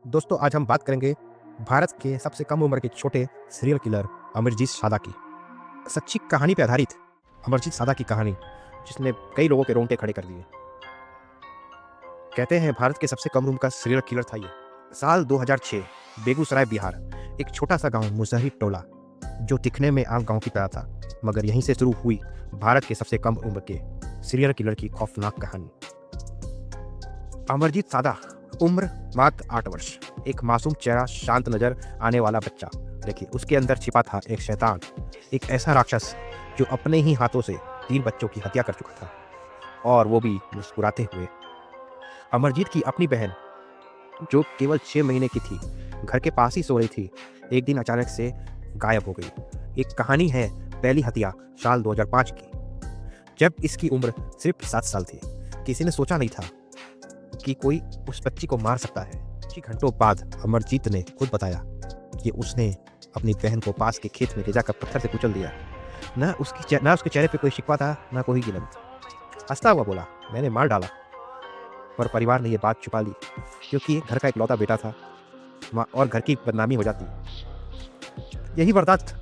दोस्तों आज हम बात करेंगे भारत के सबसे कम उम्र के छोटे सीरियल किलर अमरजीत सादा की सच्ची कहानी पर आधारित अमरजीत सादा की कहानी जिसने कई लोगों के रोंगटे खड़े कर दिए। कहते हैं भारत के सबसे कम उम्र का सीरियल किलर था ये। साल 2006 बेगूसराय बिहार, एक छोटा सा गांव मुजहरी टोला जो दिखने में आम गांव की तरह था, मगर यहीं से शुरू हुई भारत के सबसे कम उम्र के सीरियल किलर की खौफनाक कहानी। अमरजीत सादा, उम्र मात्र 8 वर्ष, एक मासूम चेहरा, शांत नजर आने वाला बच्चा, लेकिन उसके अंदर छिपा था एक शैतान, एक ऐसा राक्षस जो अपने ही हाथों से 3 बच्चों की हत्या कर चुका था, और वो भी मुस्कुराते हुए। अमरजीत की अपनी बहन जो केवल 6 महीने की थी, घर के पास ही सो रही थी, एक दिन अचानक से गायब हो गई। एक कहानी है पहली हत्या साल 2005 की, जब इसकी उम्र सिर्फ 7 साल थी। किसी ने सोचा नहीं था कि कोई उस बच्ची को मार सकता है। कुछ ही घंटों बाद अमरजीत ने खुद बताया कि उसने अपनी बहन को पास के खेत में ले जाकर पत्थर से कुचल दिया। ना उसके चेहरे पे कोई शिकवा था, ना कोई गिलन। हंसता हुआ बोला, मैंने मार डाला। पर परिवार ने ये बात छुपा ली, क्योंकि घर का इकलौता बेटा था और घर की बदनामी हो जाती। यही वारदात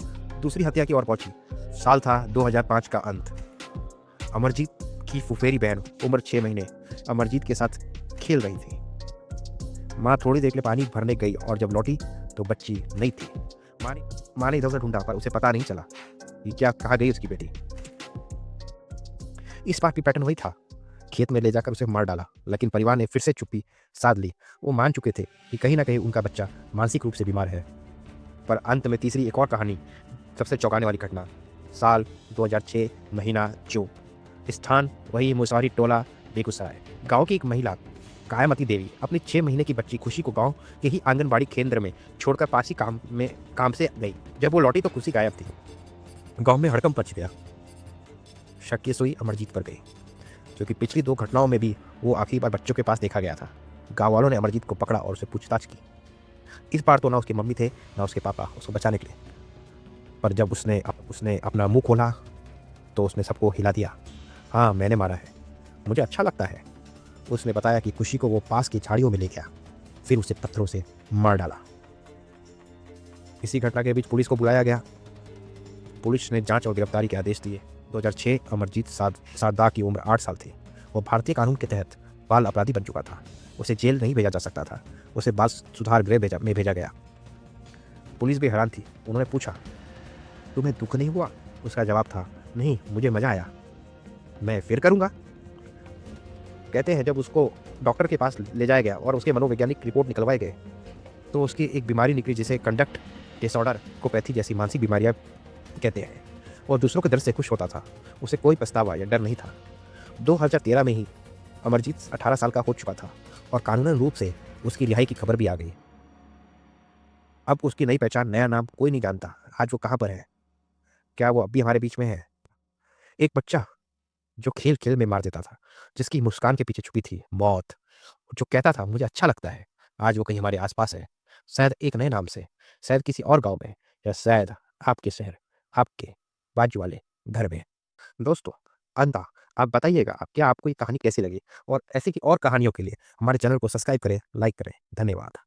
दूसरी हत्या की ओर पहुंची। साल था 2005 का अंत। अमरजीत की फुफेरी बहन उम्र 6 महीने अमरजीत के साथ खेल रही थी। माँ थोड़ी देर के लिए पानी भरने गई और जब लौटी तो बच्ची नहीं थी। माँ ने इधर उधर ढूंढा पर उसे पता नहीं चला कि क्या कहाँ गई उसकी बेटी। इस बार भी पैटर्न वही था, खेत में ले जाकर उसे मार डाला। लेकिन परिवार ने फिर से चुप्पी साध ली। वो मान चुके थे कि कहीं ना कहीं उनका बच्चा मानसिक रूप से बीमार है। पर अंत में तीसरी एक और कहानी, सबसे चौंकाने वाली घटना। साल 2006, महीना जून, स्थान वही मुसहरी टोला बेगूसराय। गांव की एक महिला कायामती देवी अपनी 6 महीने की बच्ची खुशी को गांव के ही आंगनबाड़ी केंद्र में छोड़कर पास ही काम से गई। जब वो लौटी तो खुशी गायब थी। गांव में हड़कंप मच गया। शक की सुई अमरजीत पर गई, क्योंकि पिछली 2 घटनाओं में भी वो आखिरी बार बच्चों के पास देखा गया था। गाँव वालों ने अमरजीत को पकड़ा और उसे पूछताछ की। इस बार तो ना उसकी मम्मी थे ना उसके पापा उसको बचाने के लिए। पर जब उसने अपना मुंह खोला तो उसने सबको हिला दिया। हाँ, मैंने मारा है, मुझे अच्छा लगता है। उसने बताया कि खुशी को वो पास की झाड़ियों में ले गया, फिर उसे पत्थरों से मार डाला। इसी घटना के बीच पुलिस को बुलाया गया। पुलिस ने जांच और गिरफ्तारी के आदेश दिए। 2006 अमरजीत सादा की उम्र 8 साल थी। वो भारतीय कानून के तहत बाल अपराधी बन चुका था। उसे जेल नहीं भेजा जा सकता था, उसे बाल सुधार गृह में भेजा गया। पुलिस भी हैरान थी। उन्होंने पूछा, तुम्हें दुख नहीं हुआ? उसका जवाब था, नहीं, मुझे मजा आया, मैं फिर करूंगा। कहते हैं जब उसको डॉक्टर के पास ले जाया गया और उसके मनोवैज्ञानिक रिपोर्ट निकलवाए गए तो उसकी एक बीमारी निकली जिसे कंडक्ट डिसऑर्डर कोपैथी जैसी मानसिक बीमारियां कहते हैं, और दूसरों के दर्द से खुश होता था। उसे कोई पछतावा या डर नहीं था। 2013 में ही अमरजीत 18 साल का हो चुका था और कानूनन रूप से उसकी रिहाई की खबर भी आ गई। अब उसकी नई पहचान, नया नाम कोई नहीं जानता। आज वो कहाँ पर है? क्या वो अब भी हमारे बीच में है? एक बच्चा जो खेल खेल में मार देता था, जिसकी मुस्कान के पीछे छुपी थी मौत, जो कहता था मुझे अच्छा लगता है, आज वो कहीं हमारे आसपास है। शायद एक नए नाम से, शायद किसी और गांव में, या शायद आपके शहर, आपके बाजू वाले घर में। दोस्तों, अंता आप बताइएगा क्या आपको ये कहानी कैसी लगी, और ऐसी की और कहानियों के लिए हमारे चैनल को सब्सक्राइब करें, लाइक करें। धन्यवाद।